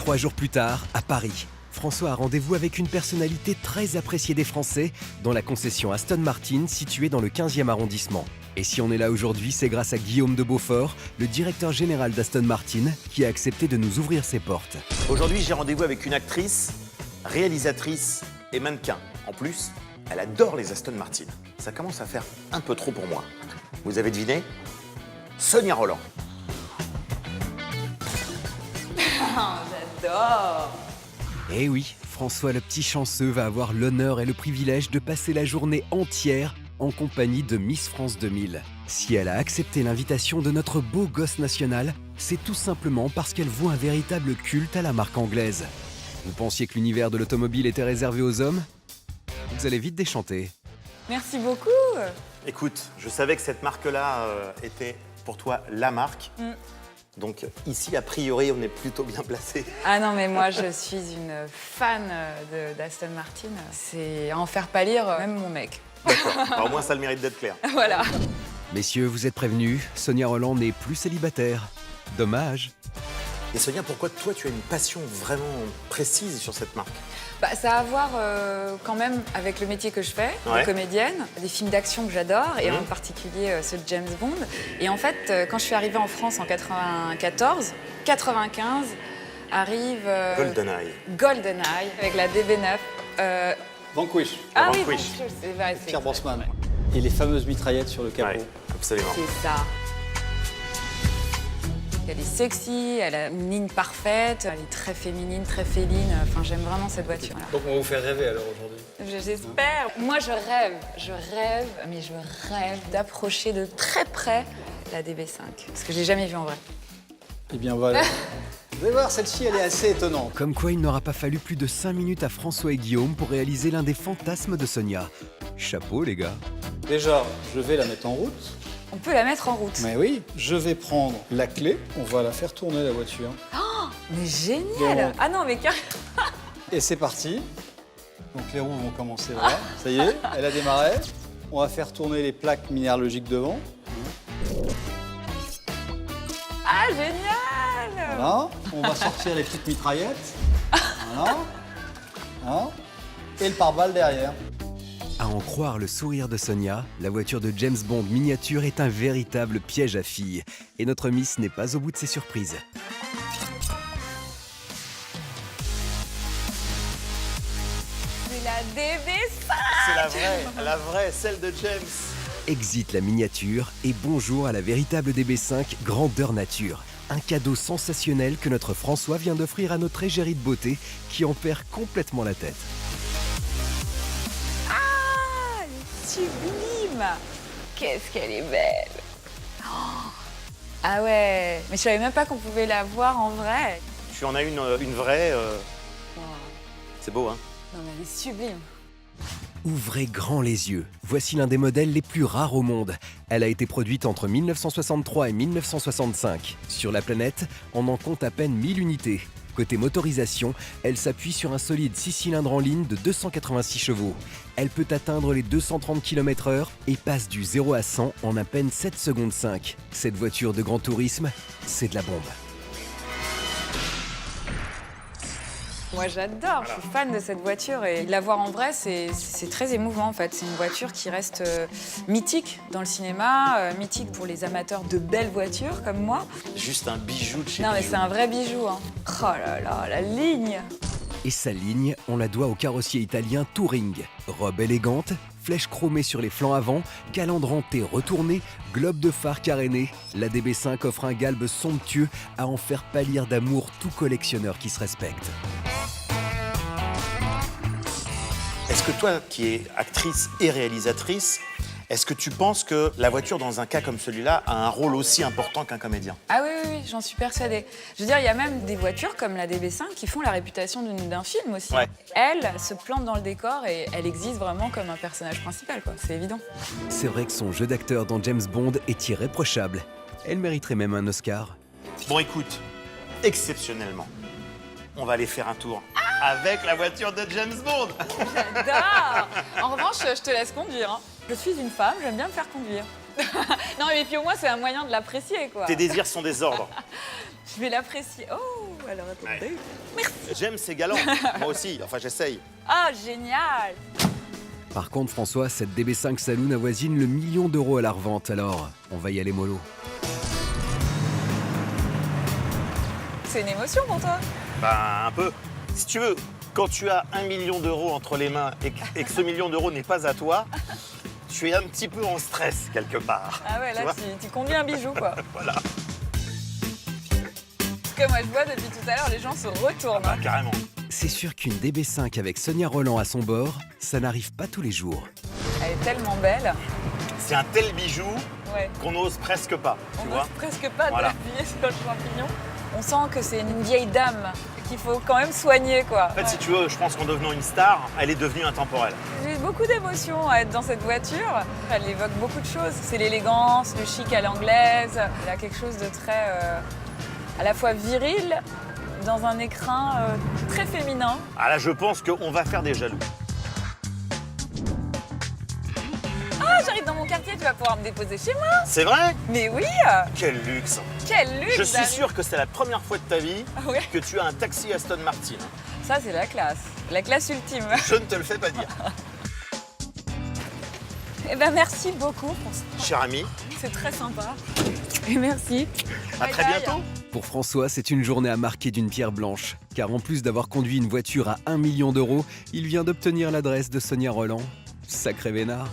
3 jours plus tard, à Paris, François a rendez-vous avec une personnalité très appréciée des Français dans la concession Aston Martin située dans le 15e arrondissement. Et si on est là aujourd'hui, c'est grâce à Guillaume de Beaufort, le directeur général d'Aston Martin, qui a accepté de nous ouvrir ses portes. Aujourd'hui, j'ai rendez-vous avec une actrice, réalisatrice et mannequin. En plus, elle adore les Aston Martin. Ça commence à faire un peu trop pour moi. Vous avez deviné? Sonia Rolland. J'adore. Eh oui, François le petit chanceux va avoir l'honneur et le privilège de passer la journée entière en compagnie de Miss France 2000. Si elle a accepté l'invitation de notre beau gosse national, c'est tout simplement parce qu'elle voue un véritable culte à la marque anglaise. Vous pensiez que l'univers de l'automobile était réservé aux hommes? Vous allez vite déchanter. Merci beaucoup. Écoute, je savais que cette marque-là était pour toi la marque. Donc ici, a priori, on est plutôt bien placé. Ah non, mais moi, je suis une fan d'Aston Martin. C'est à en faire pâlir même mon mec. D'accord. Alors, au moins, ça a le mérite d'être clair. Voilà. Messieurs, vous êtes prévenus, Sonia Rolland n'est plus célibataire. Dommage. Et Sonia, pourquoi toi, tu as une passion vraiment précise sur cette marque? Ça a à voir quand même avec le métier que je fais, de comédienne, des films d'action que j'adore, et en particulier ceux de James Bond. Et en fait, quand je suis arrivée en France en 94, 95, arrive... GoldenEye, avec la DB9. Vanquish. Ah oui, Vanquish. c'est vrai. Pierre Brosnan. Et les fameuses mitraillettes sur le capot. Ouais, absolument. C'est ça. Elle est sexy, elle a une ligne parfaite, elle est très féminine, très féline. Enfin, j'aime vraiment cette voiture. Voilà. Donc on va vous faire rêver alors aujourd'hui. J'espère. Moi, je rêve d'approcher de très près la DB5. Parce que je l'ai jamais vue en vrai. Eh bien voilà. Vous allez voir, celle-ci, elle est assez étonnante. Comme quoi, il n'aura pas fallu plus de 5 minutes à François et Guillaume pour réaliser l'un des fantasmes de Sonia. Chapeau, les gars. Déjà, je vais la mettre en route. On peut la mettre en route. Mais oui, je vais prendre la clé, on va la faire tourner la voiture. Oh, mais génial. Ah non, mais carrément. Et c'est parti. Donc les roues vont commencer, voilà. Ça y est, elle a démarré. On va faire tourner les plaques minéralogiques devant. Ah, génial. Voilà. On va sortir les petites mitraillettes. Voilà. Voilà. Et le pare-balles derrière. À en croire le sourire de Sonia, la voiture de James Bond miniature est un véritable piège à filles. Et notre Miss n'est pas au bout de ses surprises. C'est la DB5. C'est la vraie, celle de James. Exit la miniature et bonjour à la véritable DB5 grandeur nature. Un cadeau sensationnel que notre François vient d'offrir à notre égérie de beauté qui en perd complètement la tête. Sublime. Qu'est-ce qu'elle est belle. Oh. Ah ouais, mais je savais même pas qu'on pouvait la voir en vrai. Tu en as une vraie. Wow. C'est beau, hein? Non, mais elle est sublime. Ouvrez grand les yeux. Voici l'un des modèles les plus rares au monde. Elle a été produite entre 1963 et 1965. Sur la planète, on en compte à peine 1000 unités. Côté motorisation, elle s'appuie sur un solide 6 cylindres en ligne de 286 chevaux. Elle peut atteindre les 230 km/h et passe du 0 à 100 en à peine 7 secondes 5. Cette voiture de grand tourisme, c'est de la bombe. Moi, j'adore. Je suis fan de cette voiture et la voir en vrai, c'est très émouvant en fait. C'est une voiture qui reste mythique dans le cinéma, mythique pour les amateurs de belles voitures comme moi. Juste un bijou de chez Non, mais Bijou. c'est un vrai bijou. Hein. Oh là là, la ligne. Et sa ligne, on la doit au carrossier italien Touring. Robe élégante, flèches chromées sur les flancs avant, calandre en T retourné, globe de phare caréné, la DB5 offre un galbe somptueux à en faire pâlir d'amour tout collectionneur qui se respecte. Est-ce que toi, qui es actrice et réalisatrice, est-ce que tu penses que la voiture, dans un cas comme celui-là, a un rôle aussi important qu'un comédien? Ah oui, j'en suis persuadée. Je veux dire, il y a même des voitures comme la DB5 qui font la réputation d'un film aussi. Ouais. Elle se plante dans le décor et elle existe vraiment comme un personnage principal, quoi. C'est évident. C'est vrai que son jeu d'acteur dans James Bond est irréprochable. Elle mériterait même un Oscar. Bon, écoute, exceptionnellement, on va aller faire un tour avec la voiture de James Bond. J'adore. En revanche, je te laisse conduire. Hein. Je suis une femme, j'aime bien me faire conduire. Non, mais puis au moins, c'est un moyen de l'apprécier, quoi. Tes désirs sont des ordres. Je vais l'apprécier. Oh, alors attendez. Merci. J'aime ces galants. Moi aussi. Enfin, j'essaye. Ah, génial. Par contre, François, cette DB5 Saloon avoisine le million d'euros à la revente, alors on va y aller mollo. C'est une émotion pour toi. Ben, un peu. Si tu veux, quand tu as 1 million d'euros entre les mains et que ce million d'euros n'est pas à toi, tu es un petit peu en stress quelque part. Ah ouais, Tu là, vois tu conduis un bijou, quoi. Voilà. En tout cas, moi, je vois depuis tout à l'heure, les gens se retournent. Ah, carrément. C'est sûr qu'une DB5 avec Sonia Rolland à son bord, ça n'arrive pas tous les jours. Elle est tellement belle. C'est un tel bijou Ouais. qu'on n'ose presque pas, tu On vois. n'ose presque pas Voilà. d'appuyer sur le champignon. On sent que c'est une vieille dame qu'il faut quand même soigner, quoi. En fait, si tu veux, je pense qu'en devenant une star, elle est devenue intemporelle. J'ai eu beaucoup d'émotions à être dans cette voiture. Elle évoque beaucoup de choses. C'est l'élégance, le chic à l'anglaise. Elle a quelque chose de très, à la fois viril, dans un écrin très féminin. Ah là, je pense qu'on va faire des jaloux. Ah, j'arrive dans mon quartier, tu vas pouvoir me déposer chez moi. C'est vrai? Mais oui, Quel luxe! quel luxe. Je suis sûr que c'est la première fois de ta vie Ouais. que tu as un taxi Aston Martin. Ça, c'est la classe ultime. Je ne te le fais pas dire. Eh ben, merci beaucoup pour ça. Cher ami, C'est très sympa. Et merci. à très Bye bye. bientôt. Pour François, c'est une journée à marquer d'une pierre blanche, car en plus d'avoir conduit une voiture à 1 million d'euros, il vient d'obtenir l'adresse de Sonia Rolland. Sacré vénard.